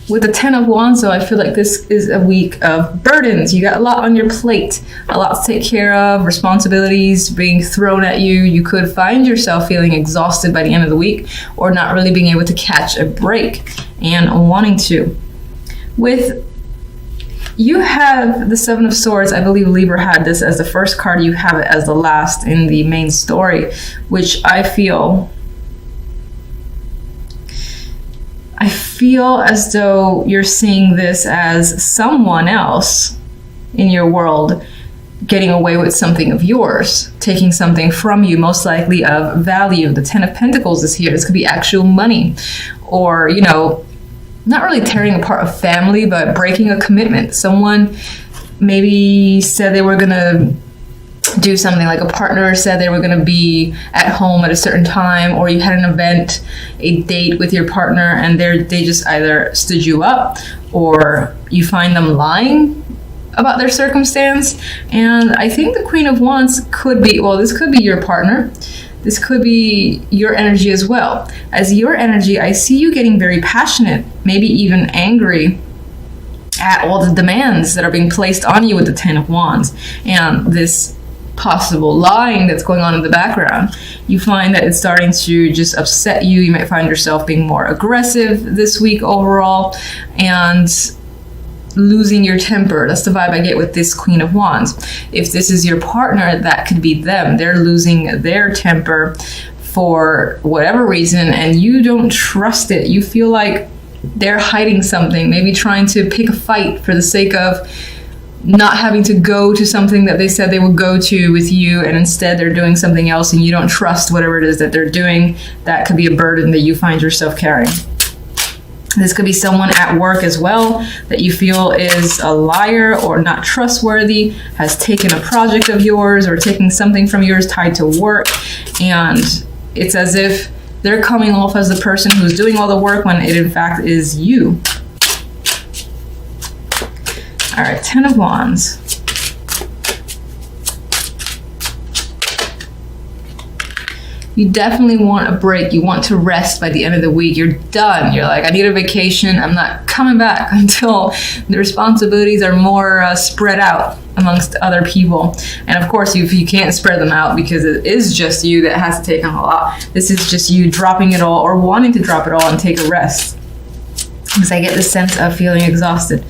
With the Ten of Wands, though, I feel like this is a week of burdens. You got a lot on your plate, a lot to take care of, responsibilities being thrown at you. You could find yourself feeling exhausted by the end of the week, or not really being able to catch a break and wanting to. You have the Seven of Swords. I believe Libra had this as the first card. You have it as the last in the main story, which I feel as though you're seeing this as someone else in your world getting away with something of yours, taking something from you, most likely of value. The Ten of Pentacles is here. This could be actual money, or, you know, not really tearing apart a family, but breaking a commitment. Someone maybe said they were going to do something, like a partner said they were going to be at home at a certain time, or you had an event, a date with your partner, and they just either stood you up, or you find them lying about their circumstance. And I think the Queen of Wands could be, well, this could be your partner. This could be your energy as well. As your energy, I see you getting very passionate, maybe even angry at all the demands that are being placed on you with the Ten of Wands. And this possible lying that's going on in the background, you find that it's starting to just upset you. You might find yourself being more aggressive this week overall and losing your temper. That's the vibe I get with this Queen of Wands. If this is your partner, that could be them. They're losing their temper for whatever reason, and you don't trust it. You feel like they're hiding something, maybe trying to pick a fight for the sake of not having to go to something that they said they would go to with you, and instead they're doing something else, and you don't trust whatever it is that they're doing. That could be a burden that you find yourself carrying. This could be someone at work as well that you feel is a liar or not trustworthy, has taken a project of yours or taking something from yours tied to work, and it's as if they're coming off as the person who's doing all the work when it in fact is you. All right, Ten of Wands. You definitely want a break. You want to rest by the end of the week. You're done. You're like, I need a vacation. I'm not coming back until the responsibilities are more spread out amongst other people. And of course, you can't spread them out because it is just you that has to take on a lot. This is just you dropping it all, or wanting to drop it all and take a rest. Because I get the sense of feeling exhausted.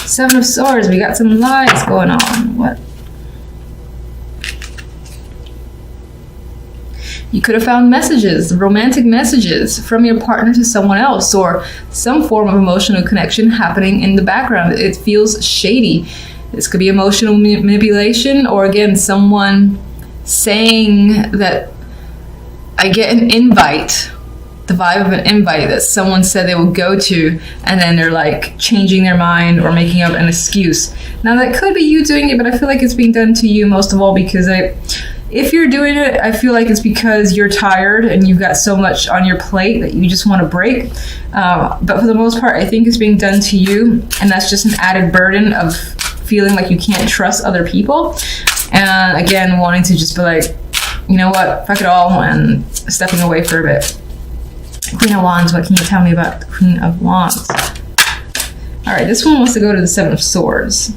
Seven of Swords, we got some lies going on. What? You could have found messages, romantic messages from your partner to someone else, or some form of emotional connection happening in the background. It feels shady. This could be emotional manipulation, or again, someone saying that I get an invite, the vibe of an invite that someone said they will go to, and then they're like changing their mind or making up an excuse. Now that could be you doing it, but I feel like it's being done to you most of all, because if you're doing it, I feel like it's because you're tired and you've got so much on your plate that you just want to break. But for the most part, I think it's being done to you, and that's just an added burden of feeling like you can't trust other people. And again, wanting to just be like, you know what, fuck it all, and stepping away for a bit. Queen of Wands, what can you tell me about the Queen of Wands? All right, this one wants to go to the Seven of Swords.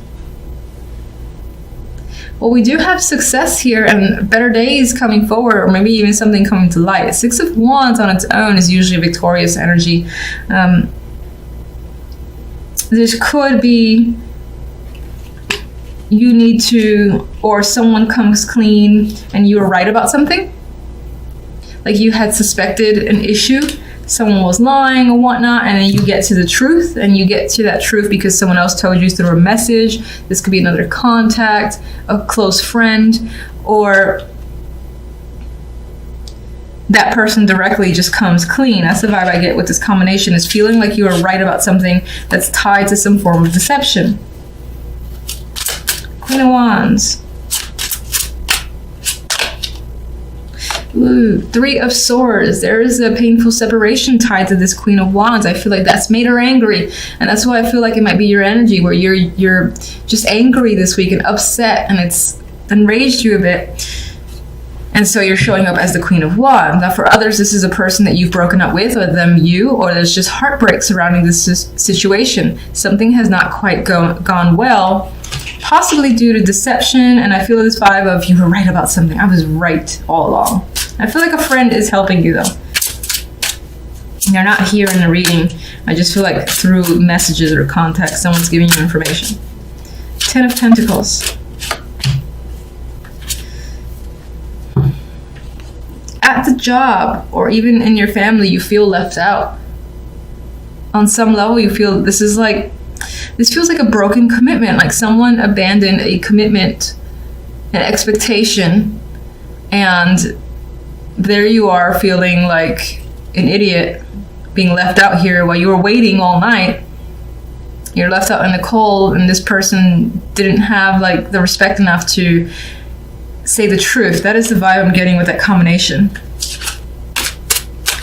Well, we do have success here and better days coming forward, or maybe even something coming to light. Six of Wands on its own is usually a victorious energy. This could be you need to, or someone comes clean and you were right about something. Like you had suspected an issue, someone was lying or whatnot, and then you get to the truth, and you get to that truth because someone else told you through a message. This could be another contact, a close friend, or that person directly just comes clean. That's the vibe I get with this combination, is feeling like you are right about something that's tied to some form of deception. Queen of Wands. Ooh, Three of Swords. There is a painful separation tied to this Queen of Wands. I feel like that's made her angry, and that's why I feel like it might be your energy, where you're just angry this week and upset, and it's enraged you a bit. And so you're showing up as the Queen of Wands. Now for others, this is a person that you've broken up with, or them you, or there's just heartbreak surrounding this situation. Something has not quite gone well, possibly due to deception. And I feel this vibe of you were right about something. I was right all along. I feel like a friend is helping you though. They're not here in the reading. I just feel like through messages or context, someone's giving you information. 10 of Pentacles. At the job or even in your family, you feel left out. On some level, you feel this feels like a broken commitment, like someone abandoned a commitment, an expectation, and there you are feeling like an idiot, being left out here while you were waiting all night. You're left out in the cold, and this person didn't have like the respect enough to say the truth. That is the vibe I'm getting with that combination.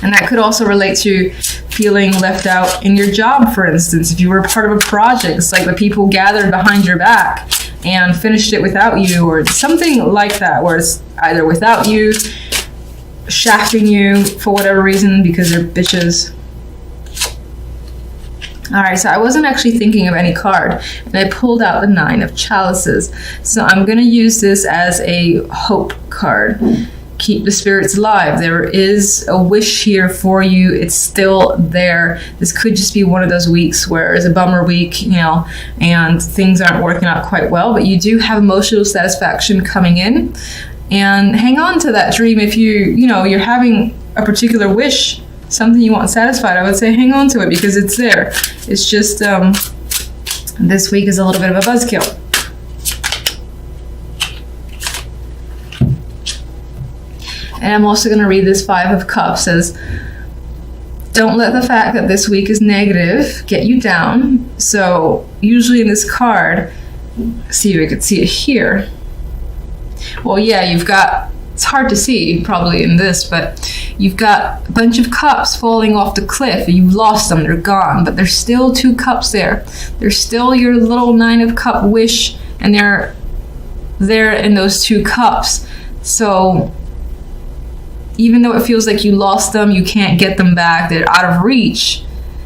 And that could also relate to feeling left out in your job, for instance. If you were part of a project, it's like the people gathered behind your back and finished it without you, or something like that, where it's either without you, shafting you for whatever reason because they're bitches. All right, so I wasn't actually thinking of any card, and I pulled out the 9 of Chalices. So I'm going to use this as a hope card. Keep the spirits alive. There is a wish here for you. It's still there. This could just be one of those weeks where it's a bummer week, and things aren't working out quite well, but you do have emotional satisfaction coming in. And hang on to that dream. If you're having a particular wish, something you want satisfied, I would say hang on to it because it's there. It's just this week is a little bit of a buzzkill. And I'm also going to read this 5 of Cups as don't let the fact that this week is negative get you down. So usually in this card, see if I could see it here. Well, yeah, it's hard to see probably in this, but you've got a bunch of cups falling off the cliff. You've lost them, they're gone, but there's still 2 cups there. There's still your little 9 of Cup wish, and they're there in those 2 cups. So even though it feels like you lost them, you can't get them back, they're out of reach,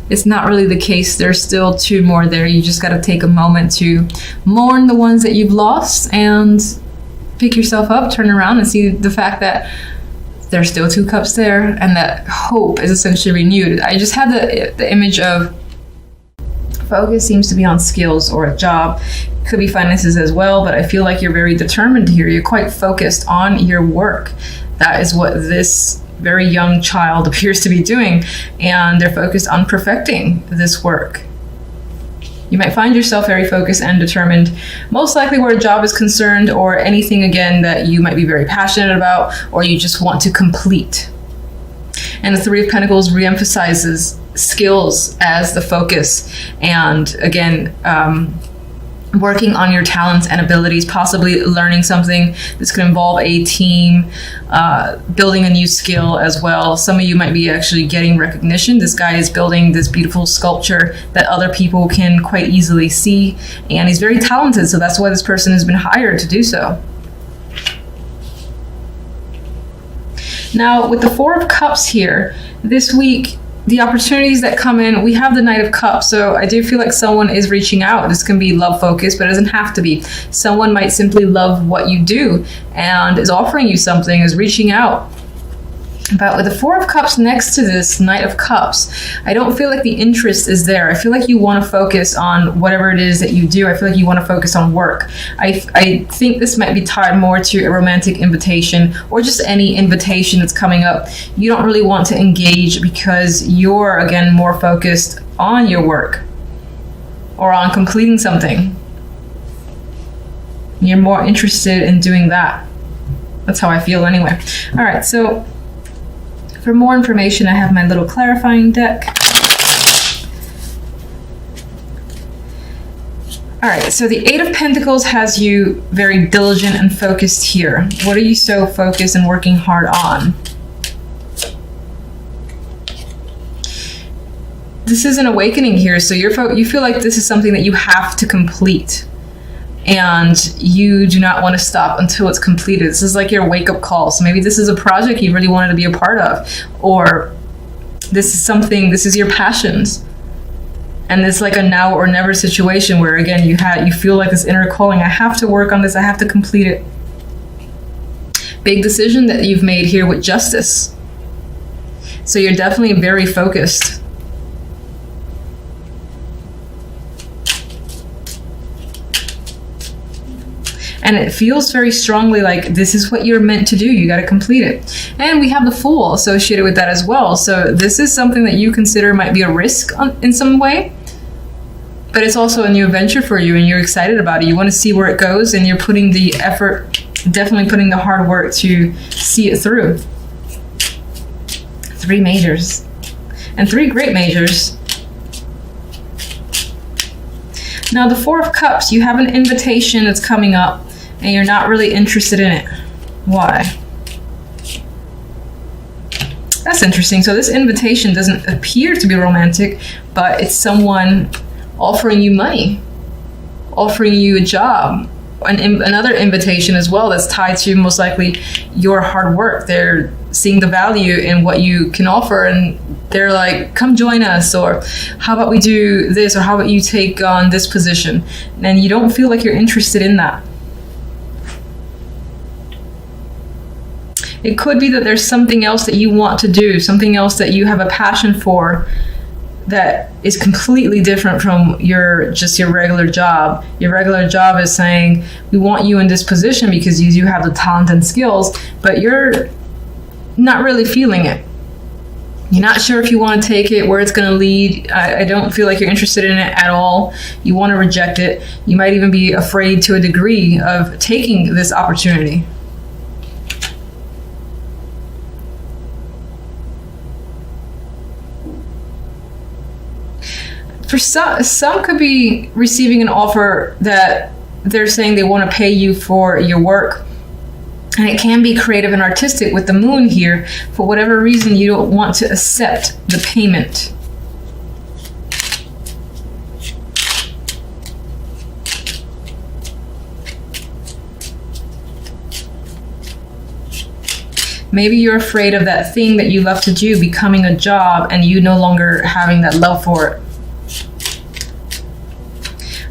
it's not really the case. There's still 2 more there. You just got to take a moment to mourn the ones that you've lost and pick yourself up, turn around, and see the fact that there's still 2 cups there, and that hope is essentially renewed. I just had the image of focus seems to be on skills or a job. Could be finances as well, but I feel like you're very determined here. You're quite focused on your work. That is what this very young child appears to be doing, and they're focused on perfecting this work. You might find yourself very focused and determined, most likely where a job is concerned, or anything again that you might be very passionate about or you just want to complete. And the 3 of Pentacles reemphasizes skills as the focus, and again, working on your talents and abilities, possibly learning something. This could involve a team, building a new skill as well. Some of you might be actually getting recognition. This guy is building this beautiful sculpture that other people can quite easily see, and he's very talented, so that's why this person has been hired to do so. Now, with the 4 of Cups here, this week, the opportunities that come in, we have the Knight of Cups, so I do feel like someone is reaching out. This can be love focused, but it doesn't have to be. Someone might simply love what you do and is offering you something, is reaching out. But with the 4 of Cups next to this Knight of Cups, I don't feel like the interest is there. I feel like you want to focus on whatever it is that you do. I feel like you want to focus on work. I think this might be tied more to a romantic invitation or just any invitation that's coming up. You don't really want to engage because you're, again, more focused on your work or on completing something. You're more interested in doing that. That's how I feel anyway. All right, so for more information, I have my little clarifying deck. All right, so the 8 of Pentacles has you very diligent and focused here. What are you so focused and working hard on? This is an awakening here, so you feel like this is something that you have to complete. and you do not want to stop until it's completed. This is like your wake-up call. So maybe this is a project you really wanted to be a part of, or this is your passions. And it's like a now or never situation where, again, you feel like this inner calling. I have to work on this. I have to complete it. Big decision that you've made here with justice. So you're definitely very focused. And it feels very strongly like this is what you're meant to do. You got to complete it. And we have the Fool associated with that as well. So this is something that you consider might be a risk in some way. But it's also a new adventure for you, and you're excited about it. You want to see where it goes, and you're putting the effort, definitely putting the hard work to see it through. 3 majors. And 3 great majors. Now the 4 of Cups, you have an invitation that's coming up, and you're not really interested in it. Why? That's interesting. So this invitation doesn't appear to be romantic, but it's someone offering you money, offering you a job, another invitation as well that's tied to most likely your hard work. They're seeing the value in what you can offer, and they're like, come join us, or how about we do this, or how about you take on this position? And you don't feel like you're interested in that. It could be that there's something else that you want to do, something else that you have a passion for that is completely different from your regular job. Your regular job is saying, we want you in this position because you do have the talent and skills, but you're not really feeling it. You're not sure if you want to take it, where it's going to lead. I don't feel like you're interested in it at all. You want to reject it. You might even be afraid to a degree of taking this opportunity. For some could be receiving an offer that they're saying they want to pay you for your work. And it can be creative and artistic with the Moon here. For whatever reason, you don't want to accept the payment. Maybe you're afraid of that thing that you love to do becoming a job and you no longer having that love for it.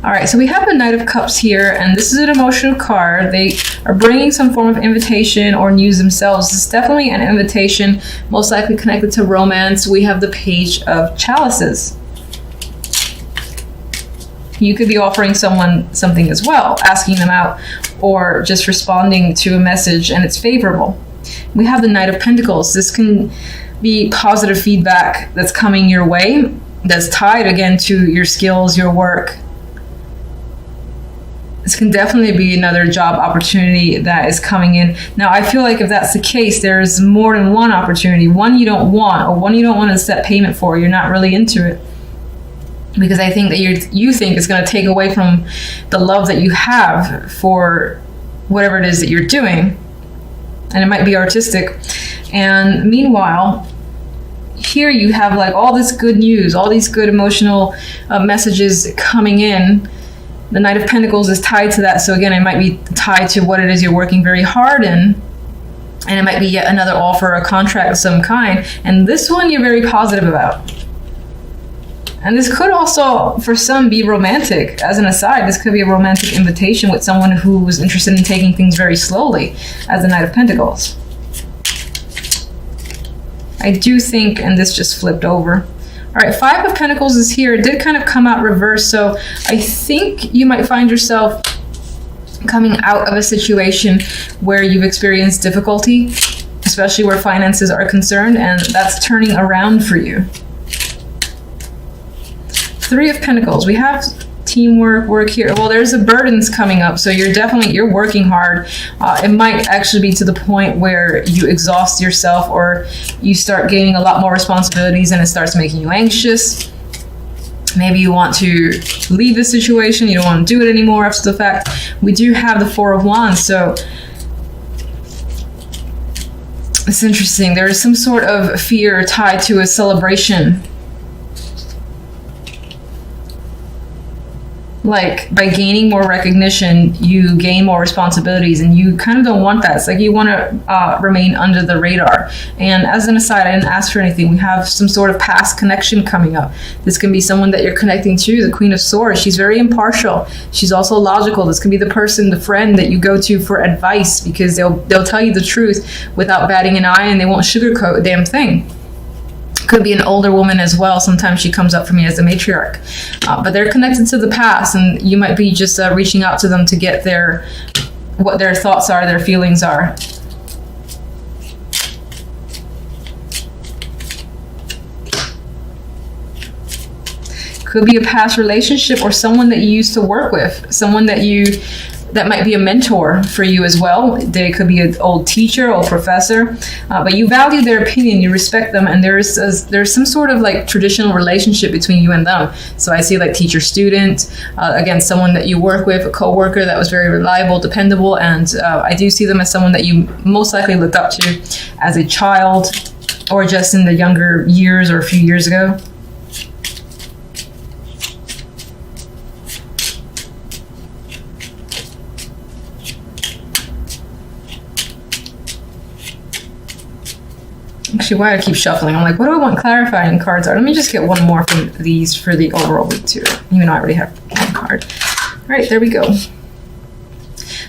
All right, so we have the Knight of Cups here, and this is an emotional card. They are bringing some form of invitation or news themselves. It's definitely an invitation, most likely connected to romance. We have the Page of Chalices. You could be offering someone something as well, asking them out, or just responding to a message and it's favorable. We have the Knight of Pentacles. This can be positive feedback that's coming your way, that's tied again to your skills, your work. This can definitely be another job opportunity that is coming in. Now, I feel like if that's the case, there's more than one opportunity. One you don't want, or one you don't want to set payment for. You're not really into it. Because I think that you think it's going to take away from the love that you have for whatever it is that you're doing. And it might be artistic. And meanwhile, here you have like all this good news, all these good emotional messages coming in. The Knight of Pentacles is tied to that. So again, it might be tied to what it is you're working very hard in. And it might be yet another offer, a contract of some kind. And this one you're very positive about. And this could also, for some, be romantic. As an aside, this could be a romantic invitation with someone who was interested in taking things very slowly, as the Knight of Pentacles. I do think, and this just flipped over. All right, Five of Pentacles is here. It did kind of come out reversed, so I think you might find yourself coming out of a situation where you've experienced difficulty, especially where finances are concerned, and that's turning around for you. Three of Pentacles. We have teamwork, work here. Well, there's the burdens coming up, so you're working hard. It might actually be to the point where you exhaust yourself, or you start gaining a lot more responsibilities and it starts making you anxious. Maybe you want to leave the situation, you don't want to do it anymore after the fact. We do have the Four of Wands, so it's interesting. There is some sort of fear tied to a celebration. like by gaining more recognition, you gain more responsibilities, and you kind of don't want that. It's like you want to remain under the radar. And as an aside, I didn't ask for anything. We have some sort of past connection coming up. This can be someone that you're connecting to, the Queen of Swords. She's very impartial. She's also logical. This can be the person, the friend that you go to for advice, because they'll tell you the truth without batting an eye, and they won't sugarcoat a damn thing. Could be an older woman as well. Sometimes she comes up for me as a matriarch, but they're connected to the past, and you might be just reaching out to them to get what their thoughts are, their feelings are. Could be a past relationship or someone that you used to work with, someone that might be a mentor for you as well. They could be an old teacher or professor, but you value their opinion, you respect them, and there's some sort of like traditional relationship between you and them. So I see like teacher-student, again, someone that you work with, a co-worker that was very reliable, dependable, and I do see them as someone that you most likely looked up to as a child or just in the younger years or a few years ago. Actually, why I keep shuffling, I'm like, what do I want clarifying cards are? Let me just get one more from these for the overall week too, even though I already have one card. All right, there we go.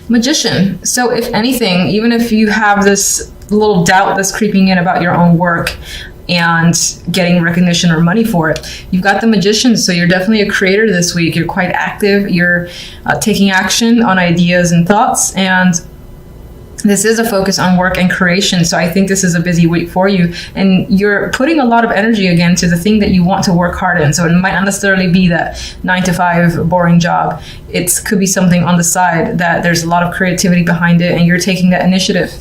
Magician. So if anything, even if you have this little doubt that's creeping in about your own work and getting recognition or money for it, you've got the Magician. So you're definitely a creator this week. You're quite active. You're taking action on ideas and thoughts, and this is a focus on work and creation. So I think this is a busy week for you, and you're putting a lot of energy again to the thing that you want to work hard in. So it might not necessarily be that 9-to-5 boring job. It could be something on the side that there's a lot of creativity behind it, and you're taking that initiative.